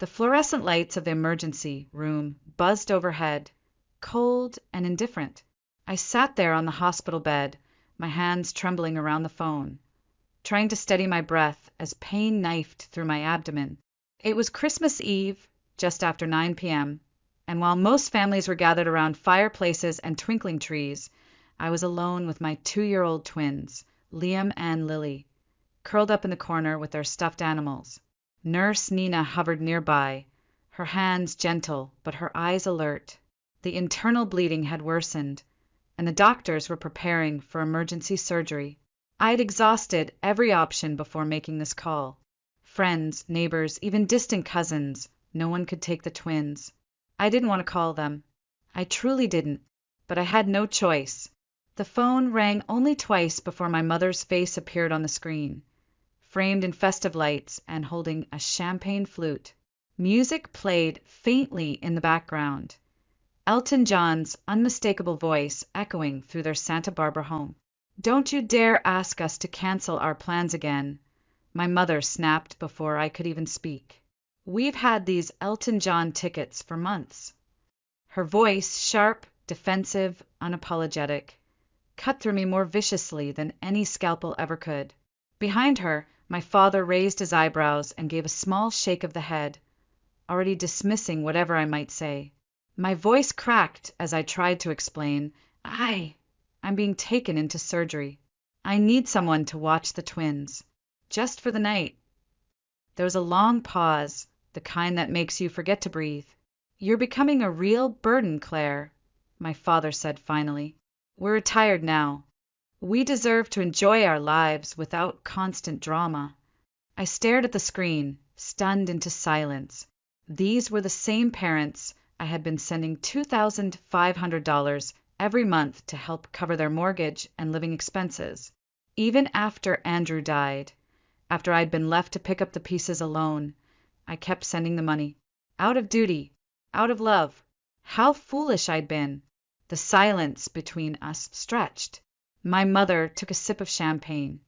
The fluorescent lights of the emergency room buzzed overhead, cold and indifferent. I sat there on the hospital bed, my hands trembling around the phone, trying to steady my breath as pain knifed through my abdomen. It was Christmas Eve, just after 9 p.m., and while most families were gathered around fireplaces and twinkling trees, I was alone with my 2-year-old twins, Liam and Lily, curled up in the corner with their stuffed animals. Nurse Nina hovered nearby, her hands gentle but her eyes alert. The internal bleeding had worsened, and the doctors were preparing for emergency surgery. I had exhausted every option before making this call. Friends, neighbors, even distant cousins, no one could take the twins. I didn't want to call them. I truly didn't, but I had no choice. The phone rang only twice before my mother's face appeared on the screen, framed in festive lights and holding a champagne flute. Music played faintly in the background, Elton John's unmistakable voice echoing through their Santa Barbara home. "Don't you dare ask us to cancel our plans again," my mother snapped before I could even speak. "We've had these Elton John tickets for months." Her voice, sharp, defensive, unapologetic, cut through me more viciously than any scalpel ever could. Behind her, my father raised his eyebrows and gave a small shake of the head, already dismissing whatever I might say. My voice cracked as I tried to explain, I'm being taken into surgery. I need someone to watch the twins. Just for the night." There was a long pause, the kind that makes you forget to breathe. "You're becoming a real burden, Claire," my father said finally. "We're retired now. We deserve to enjoy our lives without constant drama." I stared at the screen, stunned into silence. These were the same parents I had been sending $2,500 every month to help cover their mortgage and living expenses. Even after Andrew died, after I'd been left to pick up the pieces alone, I kept sending the money. Out of duty, out of love. How foolish I'd been. The silence between us stretched. My mother took a sip of champagne,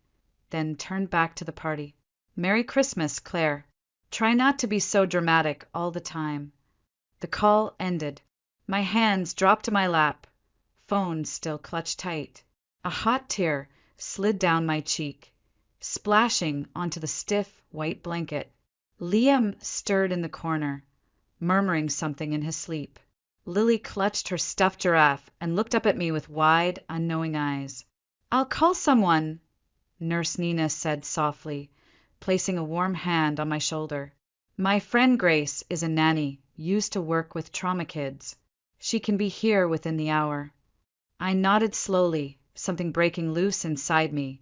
then turned back to the party. "Merry Christmas, Claire. Try not to be so dramatic all the time." The call ended. My hands dropped to my lap, phone still clutched tight. A hot tear slid down my cheek, splashing onto the stiff white blanket. Liam stirred in the corner, murmuring something in his sleep. Lily clutched her stuffed giraffe and looked up at me with wide, unknowing eyes. "I'll call someone," Nurse Nina said softly, placing a warm hand on my shoulder. "My friend Grace is a nanny, used to work with trauma kids. She can be here within the hour." I nodded slowly, something breaking loose inside me.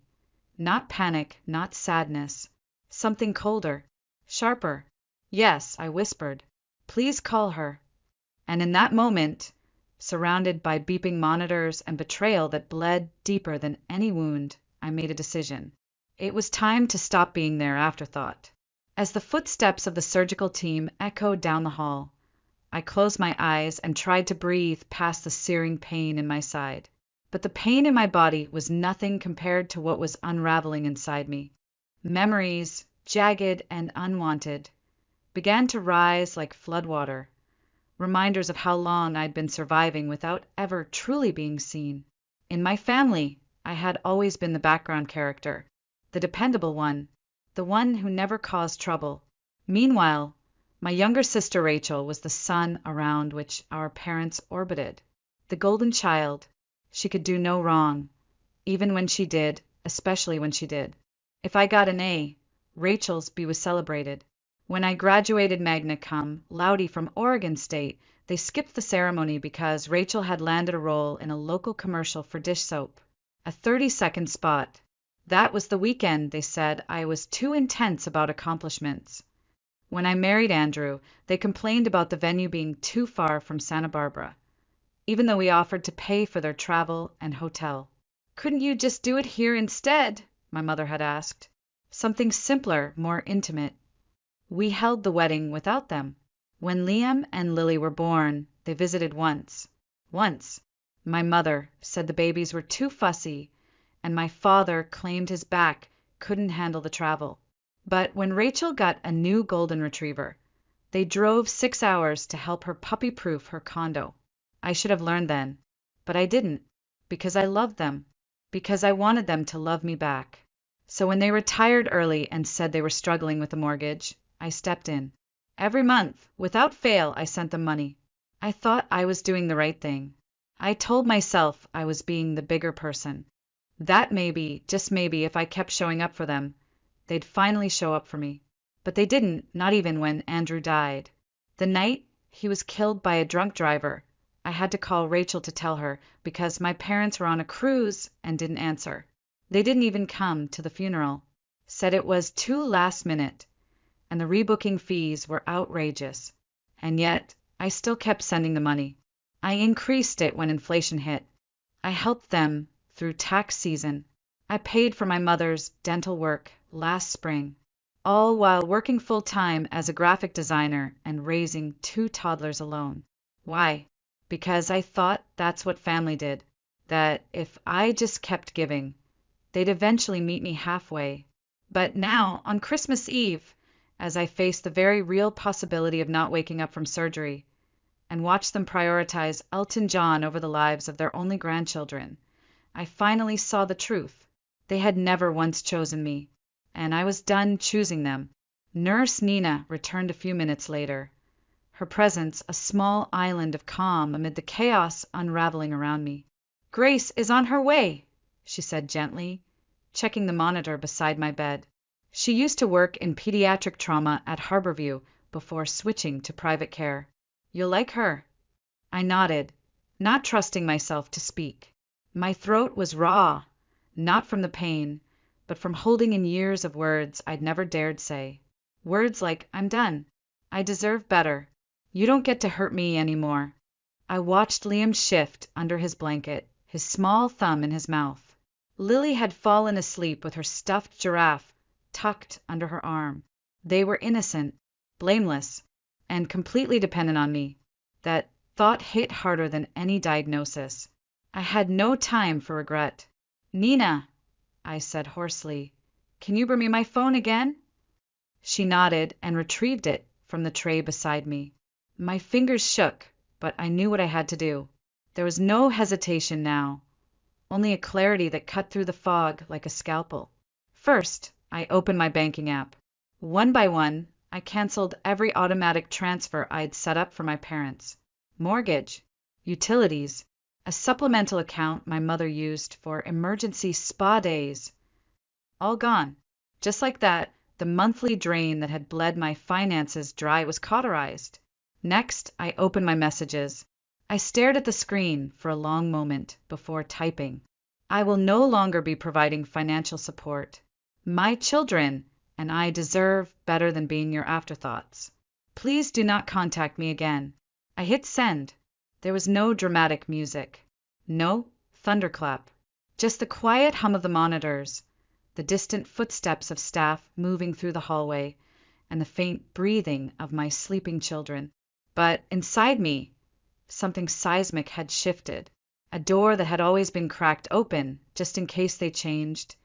Not panic, not sadness. Something colder, sharper. "Yes," I whispered. "Please call her." And in that moment, surrounded by beeping monitors and betrayal that bled deeper than any wound, I made a decision. It was time to stop being their afterthought. As the footsteps of the surgical team echoed down the hall, I closed my eyes and tried to breathe past the searing pain in my side. But the pain in my body was nothing compared to what was unraveling inside me. Memories, jagged and unwanted, began to rise like floodwater, reminders of how long I'd been surviving without ever truly being seen. In my family, I had always been the background character, the dependable one, the one who never caused trouble. Meanwhile, my younger sister Rachel was the sun around which our parents orbited. The golden child. She could do no wrong, even when she did, especially when she did. If I got an A, Rachel's B was celebrated. When I graduated magna cum laude from Oregon State, they skipped the ceremony because Rachel had landed a role in a local commercial for dish soap. A 30-second spot. That was the weekend, they said. I was too intense about accomplishments. When I married Andrew, they complained about the venue being too far from Santa Barbara, even though we offered to pay for their travel and hotel. "Couldn't you just do it here instead?" my mother had asked. Something simpler, more intimate. We held the wedding without them. When Liam and Lily were born, they visited once. Once. My mother said the babies were too fussy, and my father claimed his back couldn't handle the travel. But when Rachel got a new golden retriever, They drove 6 hours to help her puppy-proof her condo. I should have learned then, but I didn't, because I loved them, because I wanted them to love me back. So when they retired early and said they were struggling with the mortgage, I stepped in. Every month, without fail, I sent them money. I thought I was doing the right thing. I told myself I was being the bigger person. That maybe, just maybe, if I kept showing up for them, they'd finally show up for me. But they didn't, not even when Andrew died. The night he was killed by a drunk driver, I had to call Rachel to tell her because my parents were on a cruise and didn't answer. They didn't even come to the funeral. Said it was too last minute, and the rebooking fees were outrageous. And yet, I still kept sending the money. I increased it when inflation hit. I helped them through tax season. I paid for my mother's dental work last spring, all while working full-time as a graphic designer and raising 2 toddlers alone. Why? Because I thought that's what family did, that if I just kept giving, they'd eventually meet me halfway. But now, on Christmas Eve, as I faced the very real possibility of not waking up from surgery, and watched them prioritize Elton John over the lives of their only grandchildren, I finally saw the truth. They had never once chosen me, and I was done choosing them. Nurse Nina returned a few minutes later, her presence a small island of calm amid the chaos unraveling around me. "Grace is on her way," she said gently, checking the monitor beside my bed. She used to work in pediatric trauma at Harborview before switching to private care. "You'll like her." I nodded, not trusting myself to speak. My throat was raw, not from the pain, but from holding in years of words I'd never dared say. Words like, "I'm done. I deserve better. You don't get to hurt me anymore." I watched Liam shift under his blanket, his small thumb in his mouth. Lily had fallen asleep with her stuffed giraffe tucked under her arm. They were innocent, blameless, and completely dependent on me. That thought hit harder than any diagnosis. I had no time for regret. "Nina," I said hoarsely, "can you bring me my phone again?" She nodded and retrieved it from the tray beside me. My fingers shook, but I knew what I had to do. There was no hesitation now, only a clarity that cut through the fog like a scalpel. First, I opened my banking app. One by one, I canceled every automatic transfer I'd set up for my parents. Mortgage, utilities, a supplemental account my mother used for emergency spa days. All gone. Just like that, the monthly drain that had bled my finances dry was cauterized. Next, I opened my messages. I stared at the screen for a long moment before typing. I will no longer be providing financial support. My children and I deserve better than being your afterthoughts. Please do not contact me again. I hit send. There was no dramatic music. No thunderclap. Just the quiet hum of the monitors, the distant footsteps of staff moving through the hallway, and the faint breathing of my sleeping children. But inside me, something seismic had shifted. A door that had always been cracked open, just in case they changed,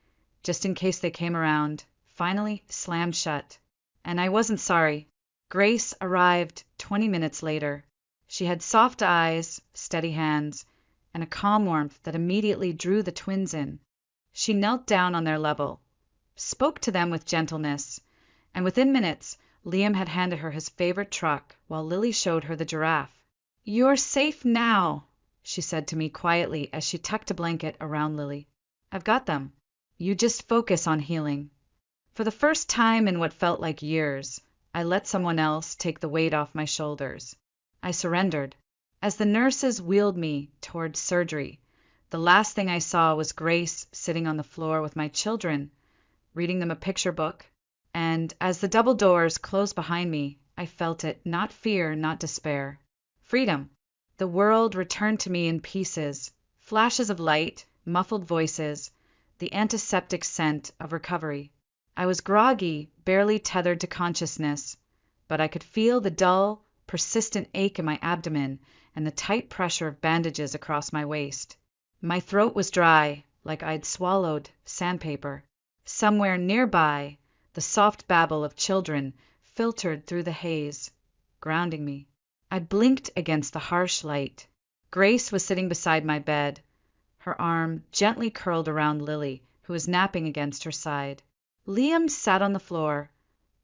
just in case they came around, finally slammed shut. And I wasn't sorry. Grace arrived 20 minutes later. She had soft eyes, steady hands, and a calm warmth that immediately drew the twins in. She knelt down on their level, spoke to them with gentleness, and within minutes, Liam had handed her his favorite truck while Lily showed her the giraffe. "You're safe now," she said to me quietly as she tucked a blanket around Lily. "I've got them. You just focus on healing." For the first time in what felt like years, I let someone else take the weight off my shoulders. I surrendered. As the nurses wheeled me toward surgery, the last thing I saw was Grace sitting on the floor with my children, reading them a picture book, and as the double doors closed behind me, I felt it, not fear, not despair. Freedom. The world returned to me in pieces, flashes of light, muffled voices, the antiseptic scent of recovery. I was groggy, barely tethered to consciousness, but I could feel the dull, persistent ache in my abdomen and the tight pressure of bandages across my waist. My throat was dry, like I'd swallowed sandpaper. Somewhere nearby, the soft babble of children filtered through the haze. grounding me. I blinked against the harsh light. Grace was sitting beside my bed, her arm gently curled around Lily, who was napping against her side. Liam sat on the floor,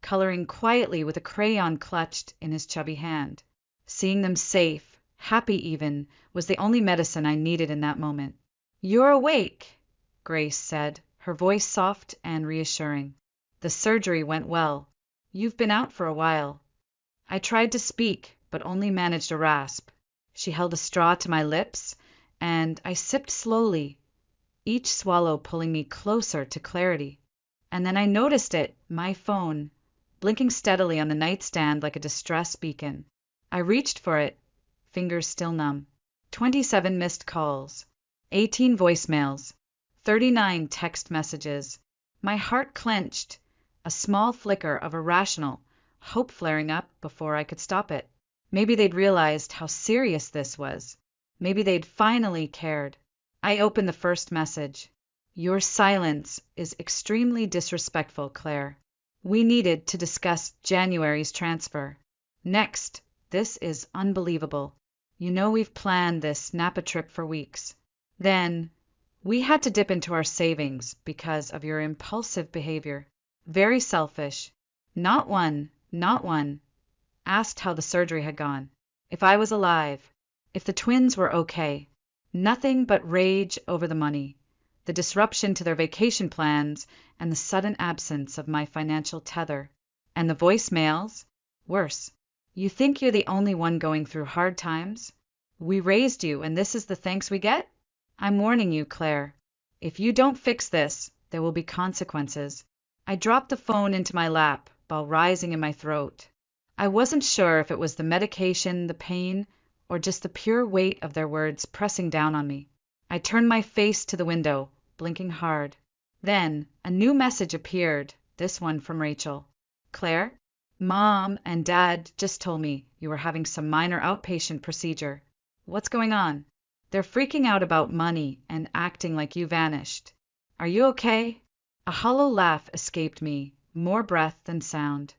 coloring quietly with a crayon clutched in his chubby hand. Seeing them safe, happy even, was the only medicine I needed in that moment. "You're awake," Grace said, her voice soft and reassuring. "The surgery went well. You've been out for a while." I tried to speak, but only managed a rasp. She held a straw to my lips, and I sipped slowly, each swallow pulling me closer to clarity. And then I noticed it, my phone, blinking steadily on the nightstand like a distress beacon. I reached for it, fingers still numb. 27 missed calls, 18 voicemails, 39 text messages. My heart clenched, a small flicker of irrational hope flaring up before I could stop it. Maybe they'd realized how serious this was. Maybe they'd finally cared. I opened the first message. "Your silence is extremely disrespectful, Claire. We needed to discuss January's transfer. Next, this is unbelievable. You know we've planned this Napa trip for weeks. Then, we had to dip into our savings because of your impulsive behavior. Very selfish. Not one. Asked how the surgery had gone. If I was alive. If the twins were okay. Nothing but rage over the money, the disruption to their vacation plans, and the sudden absence of my financial tether. And the voicemails? Worse. You think you're the only one going through hard times? We raised you, and this is the thanks we get? I'm warning you, Claire. If you don't fix this, there will be consequences." I dropped the phone into my lap, while rising in my throat. I wasn't sure if it was the medication, the pain, or just the pure weight of their words pressing down on me. I turned my face to the window, blinking hard. Then a new message appeared, this one from Rachel. "Claire, Mom and Dad just told me you were having some minor outpatient procedure. What's going on? They're freaking out about money and acting like you vanished. Are you okay?" A hollow laugh escaped me, more breath than sound.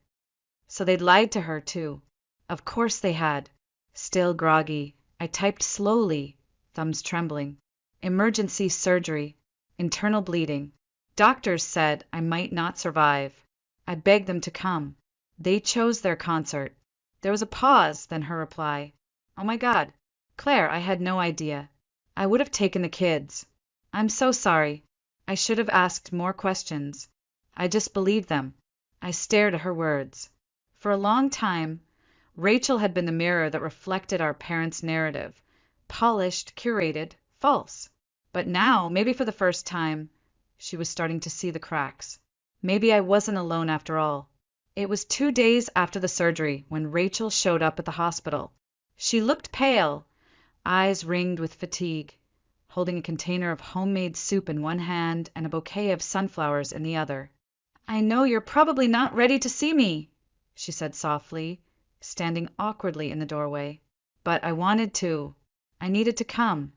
So they'd lied to her, too. Of course they had. Still groggy, I typed slowly, thumbs trembling. "Emergency surgery. Internal bleeding. Doctors said I might not survive. I begged them to come. They chose their concert." There was a pause, then her reply. "Oh my God. Claire, I had no idea. I would have taken the kids. I'm so sorry. I should have asked more questions. I just believed them." I stared at her words. For a long time, Rachel had been the mirror that reflected our parents' narrative. Polished, curated, false. But now, maybe for the first time, she was starting to see the cracks. Maybe I wasn't alone after all. It was 2 days after the surgery when Rachel showed up at the hospital. She looked pale, eyes ringed with fatigue, holding a container of homemade soup in one hand and a bouquet of sunflowers in the other. "I know you're probably not ready to see me," she said softly, standing awkwardly in the doorway. "But I wanted to. I needed to come."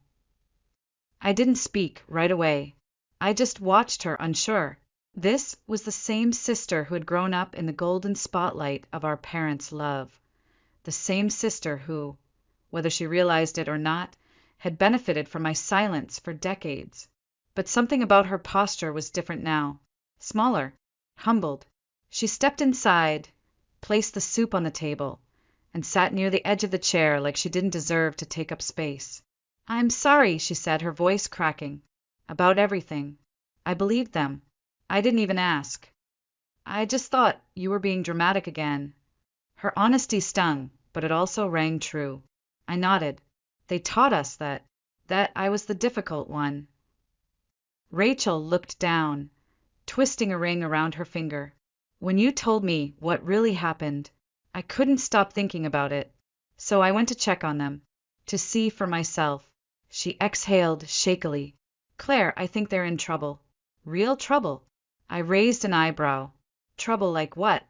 I didn't speak right away. I just watched her, unsure. This was the same sister who had grown up in the golden spotlight of our parents' love. The same sister who, whether she realized it or not, had benefited from my silence for decades. But something about her posture was different now. Smaller, humbled. She stepped inside, placed the soup on the table, and sat near the edge of the chair like she didn't deserve to take up space. "I'm sorry," she said, her voice cracking. "About everything. I believed them. I didn't even ask. I just thought you were being dramatic again." Her honesty stung, but it also rang true. I nodded. "They taught us that I was the difficult one." Rachel looked down, twisting a ring around her finger. "When you told me what really happened, I couldn't stop thinking about it. So I went to check on them, to see for myself." She exhaled shakily. "Claire, I think they're in trouble. Real trouble." I raised an eyebrow. "Trouble like what?"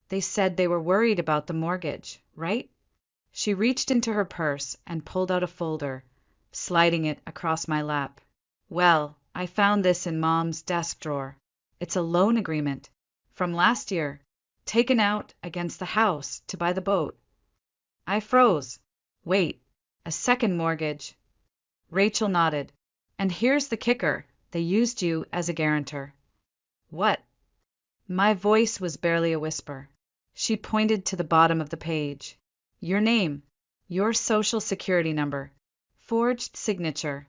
"They said they were worried about the mortgage, right?" She reached into her purse and pulled out a folder, sliding it across my lap. "Well, I found this in Mom's desk drawer. It's a loan agreement from last year, taken out against the house to buy the boat. I froze. Wait, a second mortgage? Rachel nodded. And here's the kicker. They used you as a guarantor. What? My voice was barely a whisper. She pointed to the bottom of the page. Your name, your social security number, forged signature.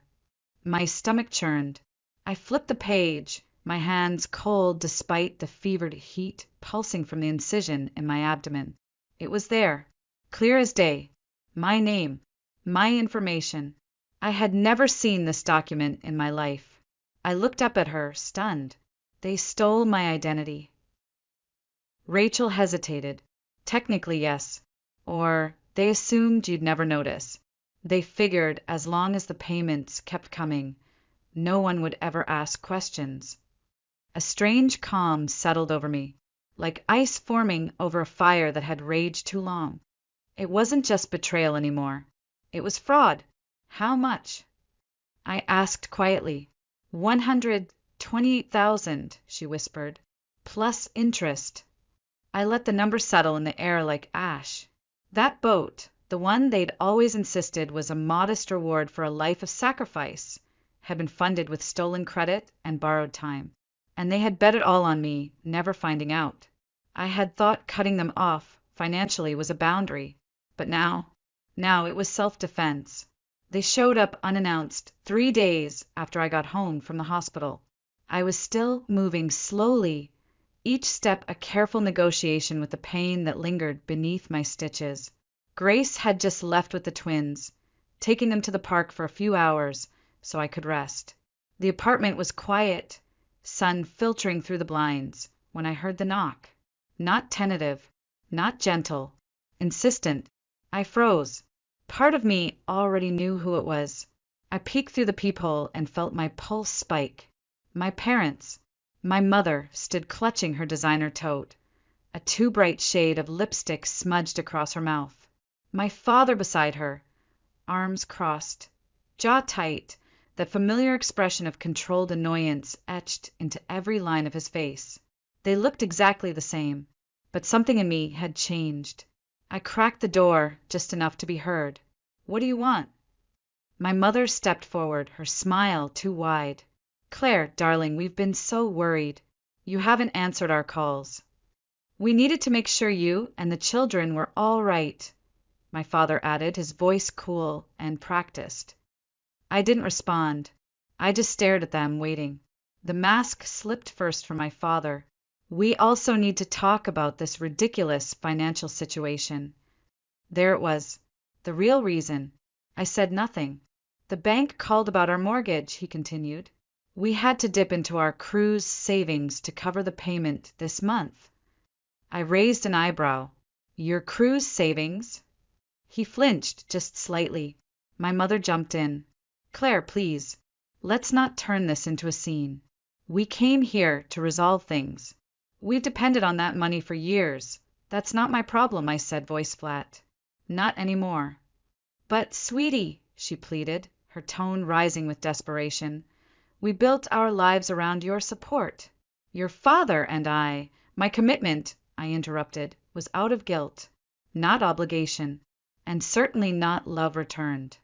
My stomach churned. I flipped the page, my hands cold despite the fevered heat pulsing from the incision in my abdomen. It was there, clear as day. My name, my information. I had never seen this document in my life. I looked up at her, stunned. They stole my identity. Rachel hesitated. Technically, yes. Or they assumed you'd never notice. They figured as long as the payments kept coming, no one would ever ask questions. A strange calm settled over me, like ice forming over a fire that had raged too long. It wasn't just betrayal anymore. It was fraud. How much? I asked quietly. 128,000, she whispered, plus interest. I let the number settle in the air like ash. That boat, the one they'd always insisted was a modest reward for a life of sacrifice, had been funded with stolen credit and borrowed time. And they had bet it all on me, never finding out. I had thought cutting them off financially was a boundary, but now it was self-defense. They showed up unannounced 3 days after I got home from the hospital. I was still moving slowly, each step a careful negotiation with the pain that lingered beneath my stitches. Grace had just left with the twins, taking them to the park for a few hours so I could rest. The apartment was quiet, sun filtering through the blinds, when I heard the knock. Not tentative, not gentle, insistent. I froze. Part of me already knew who it was. I peeked through the peephole and felt my pulse spike. My parents. My mother stood clutching her designer tote, a too bright shade of lipstick smudged across her mouth. My father beside her, arms crossed, jaw tight, that familiar expression of controlled annoyance etched into every line of his face. They looked exactly the same, but something in me had changed. I cracked the door just enough to be heard. What do you want? My mother stepped forward, her smile too wide. Claire, darling, we've been so worried. You haven't answered our calls. We needed to make sure you and the children were all right, my father added, his voice cool and practiced. I didn't respond. I just stared at them, waiting. The mask slipped first from my father. We also need to talk about this ridiculous financial situation. There it was, the real reason. I said nothing. The bank called about our mortgage, he continued. We had to dip into our cruise savings to cover the payment this month. I raised an eyebrow. Your cruise savings? He flinched just slightly. My mother jumped in. Claire, please, let's not turn this into a scene. We came here to resolve things. We've depended on that money for years. That's not my problem, I said, voice flat. Not anymore. But, sweetie, she pleaded, her tone rising with desperation, we built our lives around your support. Your father and I. My commitment, I interrupted, was out of guilt, not obligation, and certainly not love returned.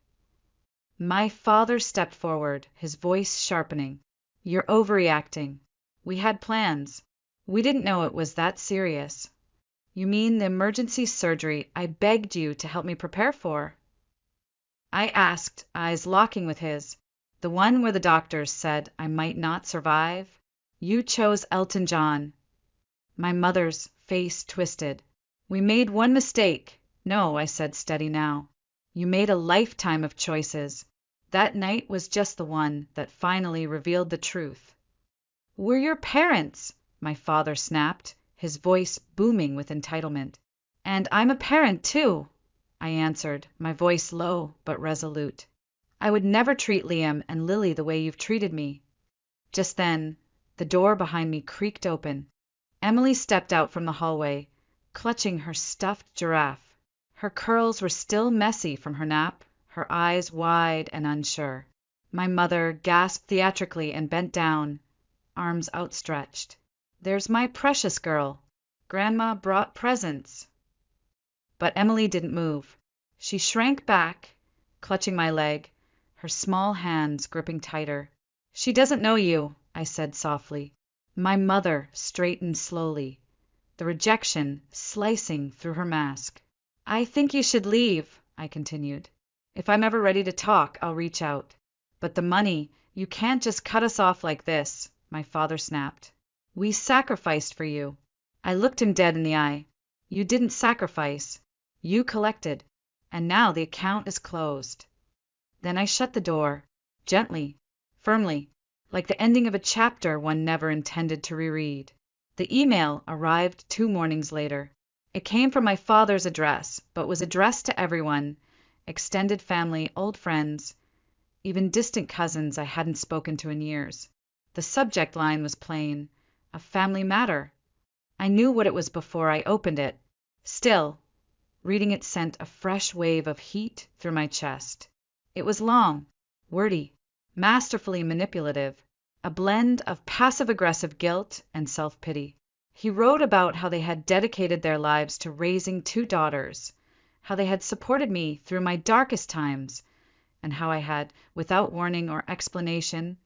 My father stepped forward, his voice sharpening. You're overreacting. We had plans. We didn't know it was that serious. You mean the emergency surgery I begged you to help me prepare for? I asked, eyes locking with his. The one where the doctors said I might not survive? You chose Elton John. My mother's face twisted. We made one mistake. No, I said, steady now. You made a lifetime of choices. That night was just the one that finally revealed the truth. We're your parents, my father snapped, his voice booming with entitlement. And I'm a parent, too, I answered, my voice low but resolute. I would never treat Liam and Lily the way you've treated me. Just then, the door behind me creaked open. Emily stepped out from the hallway, clutching her stuffed giraffe. Her curls were still messy from her nap, her eyes wide and unsure. My mother gasped theatrically and bent down, arms outstretched. There's my precious girl. Grandma brought presents. But Emily didn't move. She shrank back, clutching my leg, her small hands gripping tighter. "She doesn't know you," I said softly. My mother straightened slowly, the rejection slicing through her mask. "I think you should leave," I continued. "If I'm ever ready to talk, I'll reach out. But the money, you can't just cut us off like this," my father snapped. "We sacrificed for you." I looked him dead in the eye. "You didn't sacrifice. You collected. And now the account is closed." Then I shut the door, gently, firmly, like the ending of a chapter one never intended to reread. The email arrived 2 mornings later. It came from my father's address, but was addressed to everyone, extended family, old friends, even distant cousins I hadn't spoken to in years. The subject line was plain: a family matter. I knew what it was before I opened it. Still, reading it sent a fresh wave of heat through my chest. It was long, wordy, masterfully manipulative, a blend of passive-aggressive guilt and self-pity. He wrote about how they had dedicated their lives to raising 2 daughters, how they had supported me through my darkest times, and how I had, without warning or explanation,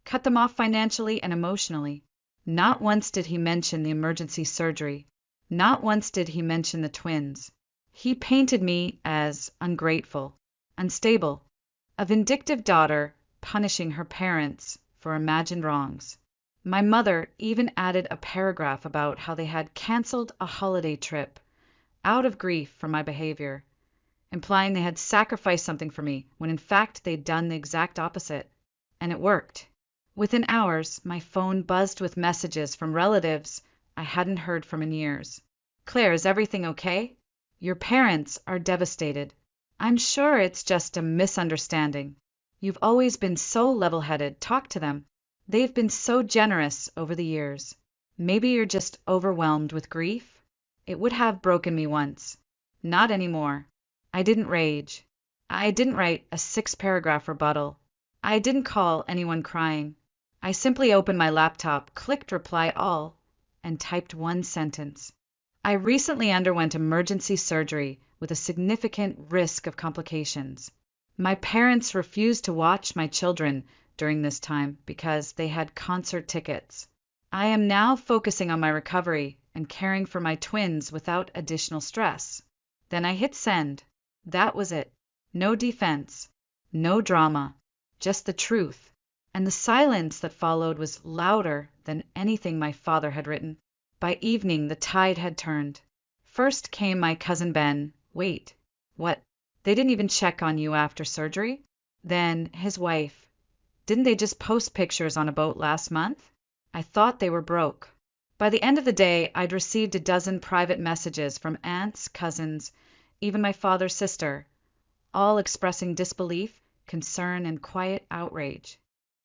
cut them off financially and emotionally. Not once did he mention the emergency surgery. Not once did he mention the twins. He painted me as ungrateful, unstable, a vindictive daughter punishing her parents for imagined wrongs. My mother even added a paragraph about how they had canceled a holiday trip out of grief for my behavior, implying they had sacrificed something for me when in fact they'd done the exact opposite. And it worked. Within hours, my phone buzzed with messages from relatives I hadn't heard from in years. "Claire, is everything okay? Your parents are devastated. I'm sure it's just a misunderstanding. You've always been so level-headed. Talk to them. They've been so generous over the years. Maybe you're just overwhelmed with grief." It would have broken me once. Not anymore. I didn't rage. I didn't write a 6-paragraph rebuttal. I didn't call anyone crying. I simply opened my laptop, clicked reply all, and typed 1 sentence. "I recently underwent emergency surgery with a significant risk of complications. My parents refused to watch my children during this time because they had concert tickets. I am now focusing on my recovery and caring for my twins without additional stress." Then I hit send. That was it. No defense, no drama, just the truth. And the silence that followed was louder than anything my father had written. By evening, the tide had turned. First came my cousin Ben. "Wait, what? They didn't even check on you after surgery?" Then his wife. "Didn't they just post pictures on a boat last month?" I thought they were broke. By the end of the day, I'd received a dozen private messages from aunts, cousins, even my father's sister, all expressing disbelief, concern, and quiet outrage.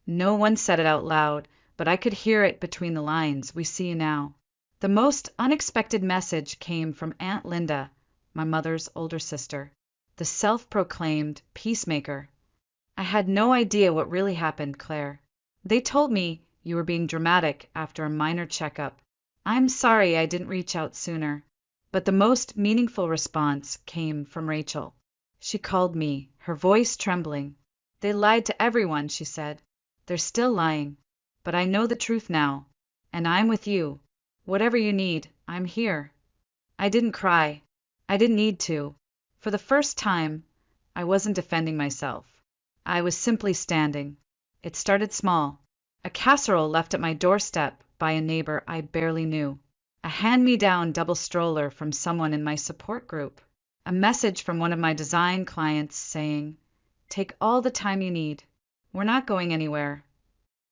No one said it out loud, but I could hear it between the lines. "We see you now." The most unexpected message came from Aunt Linda, my mother's older sister, the self-proclaimed peacemaker. "I had no idea what really happened, Claire. They told me you were being dramatic after a minor checkup. I'm sorry I didn't reach out sooner." But the most meaningful response came from Rachel. She called me, her voice trembling. "They lied to everyone," she said. "They're still lying. But I know the truth now. And I'm with you. Whatever you need, I'm here." I didn't cry. I didn't need to. For the first time, I wasn't defending myself. I was simply standing. It started small. A casserole left at my doorstep by a neighbor I barely knew. A hand-me-down double stroller from someone in my support group. A message from one of my design clients saying, "Take all the time you need. We're not going anywhere."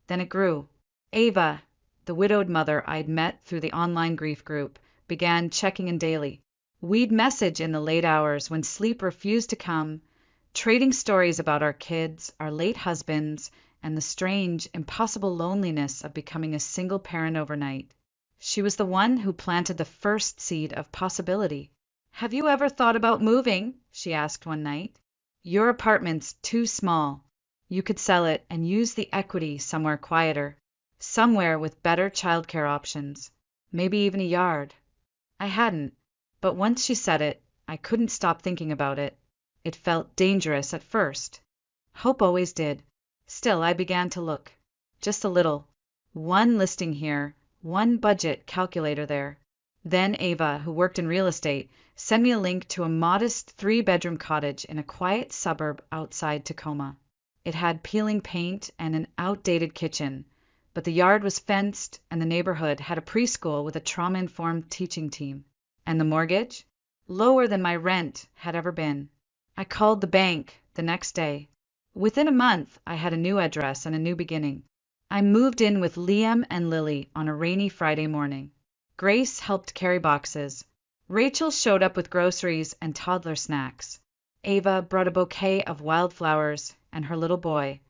Then it grew. Ava, the widowed mother I'd met through the online grief group, began checking in daily. We'd message in the late hours when sleep refused to come, trading stories about our kids, our late husbands, and the strange, impossible loneliness of becoming a single parent overnight. She was the one who planted the first seed of possibility. "Have you ever thought about moving?" she asked one night. "Your apartment's too small. You could sell it and use the equity somewhere quieter, somewhere with better childcare options, maybe even a yard." I hadn't, but once she said it, I couldn't stop thinking about it. It felt dangerous at first. Hope always did. Still, I began to look. Just a little. One listing here, one budget calculator there. Then Ava, who worked in real estate, sent me a link to a modest 3-bedroom cottage in a quiet suburb outside Tacoma. It had peeling paint and an outdated kitchen, but the yard was fenced and the neighborhood had a preschool with a trauma-informed teaching team. And the mortgage? Lower than my rent had ever been. I called the bank the next day. Within a month, I had a new address and a new beginning. I moved in with Liam and Lily on a rainy Friday morning. Grace helped carry boxes. Rachel showed up with groceries and toddler snacks. Ava brought a bouquet of wildflowers and her little boy,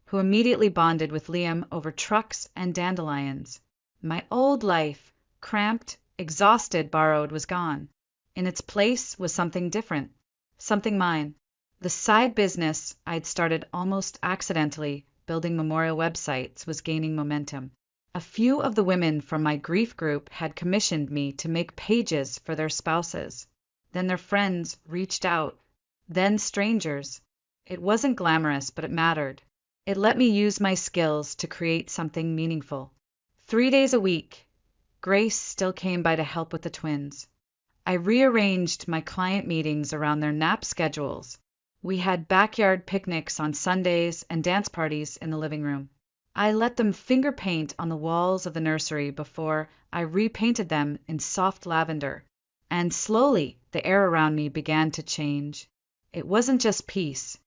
who immediately bonded with Liam over trucks and dandelions. My old life, cramped, exhausted, borrowed, was gone. In its place was something different, something mine. The side business I'd started almost accidentally, building memorial websites, was gaining momentum. A few of the women from my grief group had commissioned me to make pages for their spouses. Then their friends reached out. Then strangers. It wasn't glamorous, but it mattered. It let me use my skills to create something meaningful. 3 days a week, Grace still came by to help with the twins. I rearranged my client meetings around their nap schedules. We had backyard picnics on Sundays and dance parties in the living room. I let them finger paint on the walls of the nursery before I repainted them in soft lavender. And slowly, the air around me began to change. It wasn't just peace.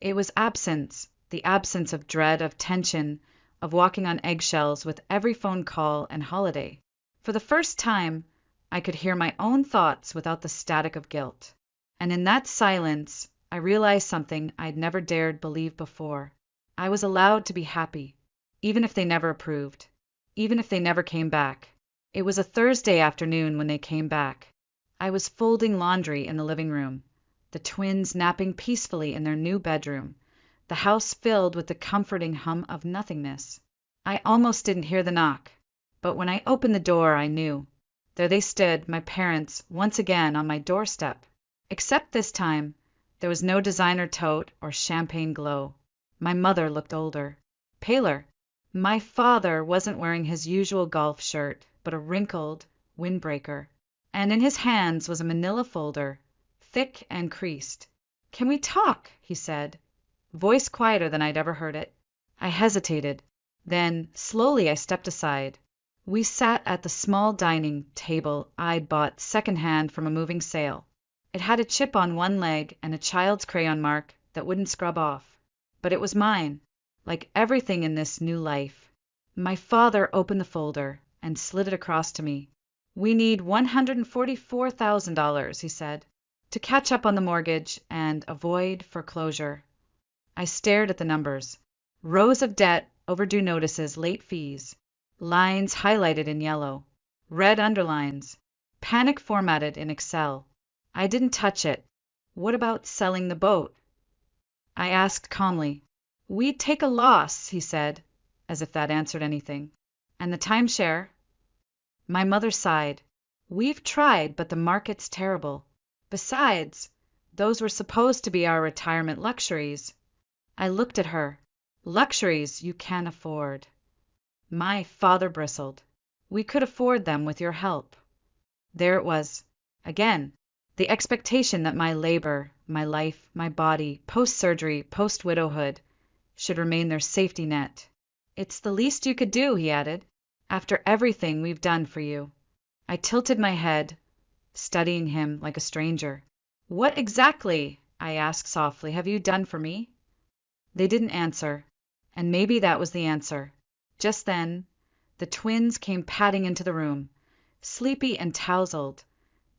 It was absence, the absence of dread, of tension, of walking on eggshells with every phone call and holiday. For the first time, I could hear my own thoughts without the static of guilt. And in that silence, I realized something I'd never dared believe before. I was allowed to be happy, even if they never approved, even if they never came back. It was a Thursday afternoon when they came back. I was folding laundry in the living room, the twins napping peacefully in their new bedroom, the house filled with the comforting hum of nothingness. I almost didn't hear the knock, but when I opened the door, I knew. There they stood, my parents, once again on my doorstep. Except this time, there was no designer tote or champagne glow. My mother looked older, paler. My father wasn't wearing his usual golf shirt, but a wrinkled windbreaker. And in his hands was a manila folder, thick and creased. "Can we talk?" he said, voice quieter than I'd ever heard it. I hesitated. Then, slowly, I stepped aside. We sat at the small dining table I'd bought secondhand from a moving sale. It had a chip on one leg and a child's crayon mark that wouldn't scrub off. But it was mine, like everything in this new life. My father opened the folder and slid it across to me. "We need $144,000, he said, "to catch up on the mortgage and avoid foreclosure." I stared at the numbers. Rows of debt, overdue notices, late fees. Lines highlighted in yellow. Red underlines. Panic formatted in Excel. I didn't touch it. "What about selling the boat?" I asked calmly. "We'd take a loss," he said, as if that answered anything. "And the timeshare?" My mother sighed. "We've tried, but the market's terrible. Besides, those were supposed to be our retirement luxuries." I looked at her. "Luxuries you can't afford." My father bristled. "We could afford them with your help." There it was. Again. The expectation that my labor, my life, my body, post-surgery, post-widowhood, should remain their safety net. "It's the least you could do," he added, "after everything we've done for you." I tilted my head, studying him like a stranger. "What exactly," I asked softly, "have you done for me?" They didn't answer, and maybe that was the answer. Just then, the twins came padding into the room, sleepy and tousled,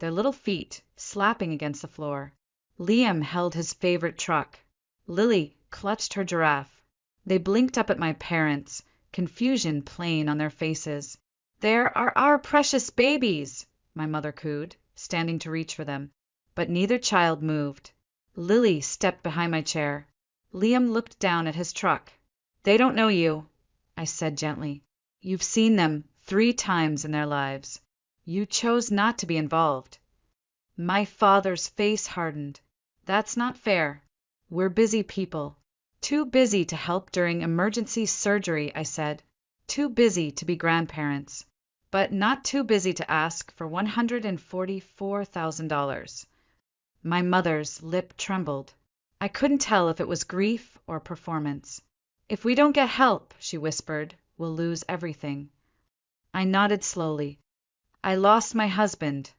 their little feet slapping against the floor. Liam held his favorite truck. Lily clutched her giraffe. They blinked up at my parents, confusion plain on their faces. "There are our precious babies," my mother cooed, standing to reach for them. But neither child moved. Lily stepped behind my chair. Liam looked down at his truck. "They don't know you," I said gently. "You've seen them 3 times in their lives. You chose not to be involved." My father's face hardened. That's not fair. We're busy people. Too busy to help during emergency surgery, I said. Too busy to be grandparents. But not too busy to ask for $144,000. My mother's lip trembled. I couldn't tell if it was grief or performance. If we don't get help, she whispered, we'll lose everything. I nodded slowly. I lost my husband.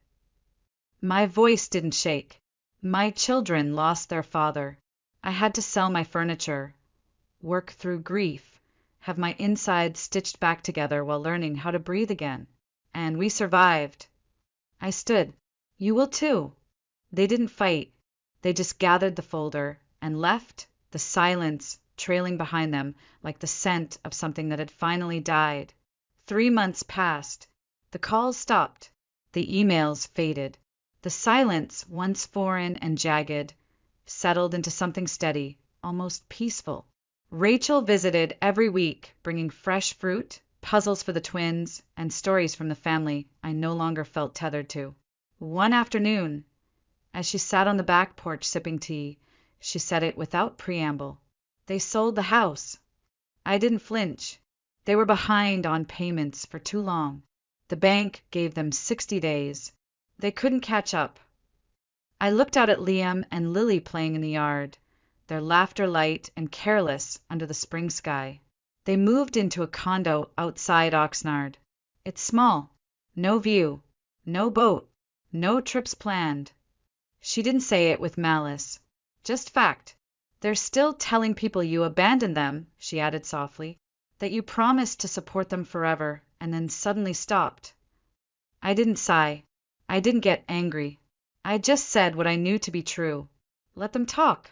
My voice didn't shake. My children lost their father. I had to sell my furniture, work through grief, have my insides stitched back together while learning how to breathe again. And we survived. I stood. You will too. They didn't fight. They just gathered the folder and left, the silence trailing behind them like the scent of something that had finally died. 3 months passed. The calls stopped. The emails faded. The silence, once foreign and jagged, settled into something steady, almost peaceful. Rachel visited every week, bringing fresh fruit, puzzles for the twins, and stories from the family I no longer felt tethered to. One afternoon, as she sat on the back porch sipping tea, she said it without preamble. They sold the house. I didn't flinch. They were behind on payments for too long. The bank gave them 60 days. They couldn't catch up. I looked out at Liam and Lily playing in the yard, their laughter light and careless under the spring sky. They moved into a condo outside Oxnard. It's small. No view. No boat. No trips planned. She didn't say it with malice. Just fact. They're still telling people you abandoned them, she added softly, that you promised to support them forever and then suddenly stopped. I didn't sigh. I didn't get angry. I just said what I knew to be true. Let them talk.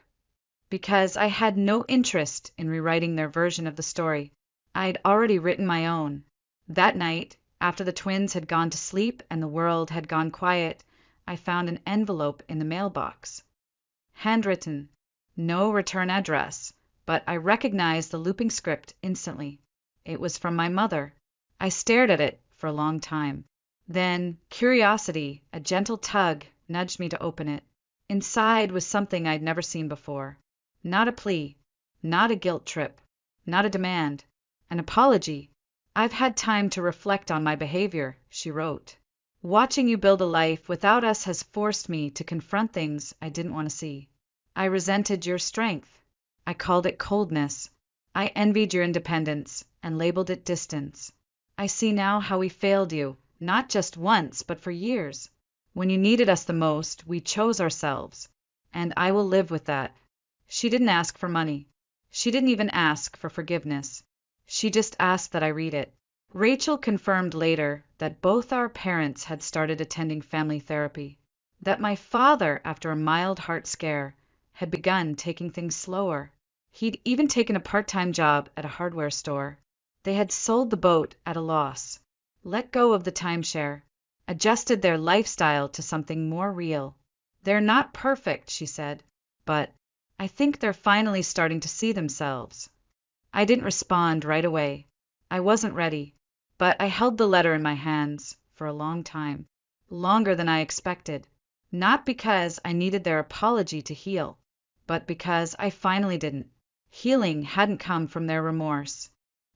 Because I had no interest in rewriting their version of the story. I'd already written my own. That night, after the twins had gone to sleep and the world had gone quiet, I found an envelope in the mailbox. Handwritten. No return address, but I recognized the looping script instantly. It was from my mother. I stared at it for a long time. Then, curiosity, a gentle tug, nudged me to open it. Inside was something I'd never seen before. Not a plea, not a guilt trip, not a demand. An apology. I've had time to reflect on my behavior, she wrote. Watching you build a life without us has forced me to confront things I didn't want to see. I resented your strength. I called it coldness. I envied your independence and labeled it distance. I see now how we failed you, not just once, but for years. When you needed us the most, we chose ourselves, and I will live with that. She didn't ask for money. She didn't even ask for forgiveness. She just asked that I read it. Rachel confirmed later that both our parents had started attending family therapy, that my father, after a mild heart scare, had begun taking things slower. He'd even taken a part-time job at a hardware store. They had sold the boat at a loss, let go of the timeshare, adjusted their lifestyle to something more real. They're not perfect, she said, but I think they're finally starting to see themselves. I didn't respond right away. I wasn't ready, but I held the letter in my hands for a long time, longer than I expected, not because I needed their apology to heal, but because I finally didn't. Healing hadn't come from their remorse.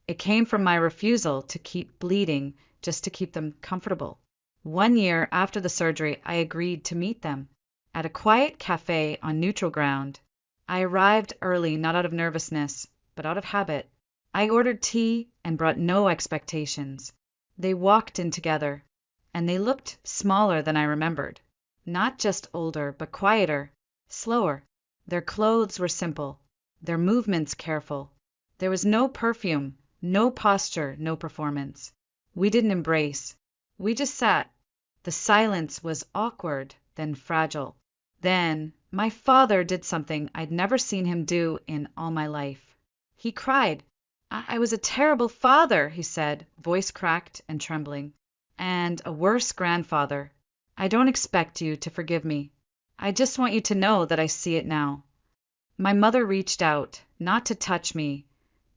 It came from my refusal to keep bleeding just to keep them comfortable. 1 year after the surgery, I agreed to meet them at a quiet cafe on neutral ground. I arrived early, not out of nervousness, but out of habit. I ordered tea and brought no expectations. They walked in together, and they looked smaller than I remembered. Not just older, but quieter, slower. Their clothes were simple, their movements careful. There was no perfume, no posture, no performance. We didn't embrace. We just sat. The silence was awkward, then fragile. Then my father did something I'd never seen him do in all my life. He cried. I was a terrible father, he said, voice cracked and trembling, and a worse grandfather. I don't expect you to forgive me. I just want you to know that I see it now. My mother reached out, not to touch me,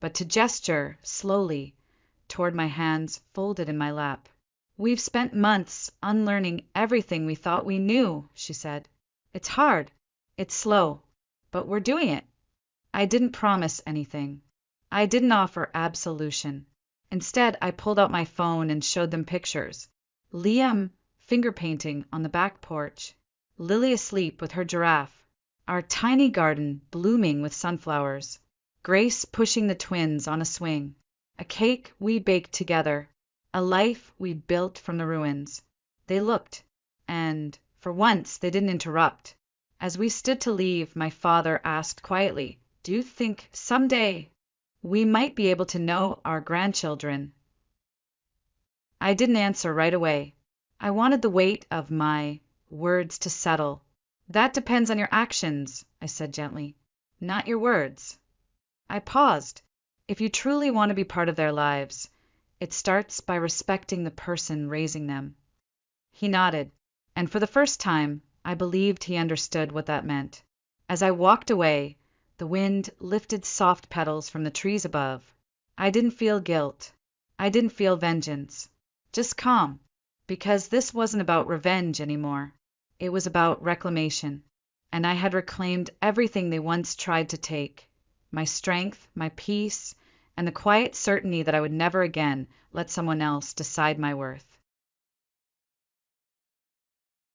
but to gesture, slowly, toward my hands folded in my lap. We've spent months unlearning everything we thought we knew, she said. It's hard. It's slow, but we're doing it. I didn't promise anything. I didn't offer absolution. Instead, I pulled out my phone and showed them pictures. Liam finger painting on the back porch, Lily asleep with her giraffe, our tiny garden blooming with sunflowers, Grace pushing the twins on a swing, a cake we baked together, a life we built from the ruins. They looked, and, for once, they didn't interrupt. As we stood to leave, my father asked quietly, "Do you think someday we might be able to know our grandchildren?" I didn't answer right away. I wanted the weight of my words to settle. "That depends on your actions," I said gently, "not your words." I paused. If you truly want to be part of their lives, it starts by respecting the person raising them. He nodded, and for the first time, I believed he understood what that meant. As I walked away, the wind lifted soft petals from the trees above. I didn't feel guilt. I didn't feel vengeance. Just calm, because this wasn't about revenge anymore. It was about reclamation, and I had reclaimed everything they once tried to take: my strength, my peace, and the quiet certainty that I would never again let someone else decide my worth.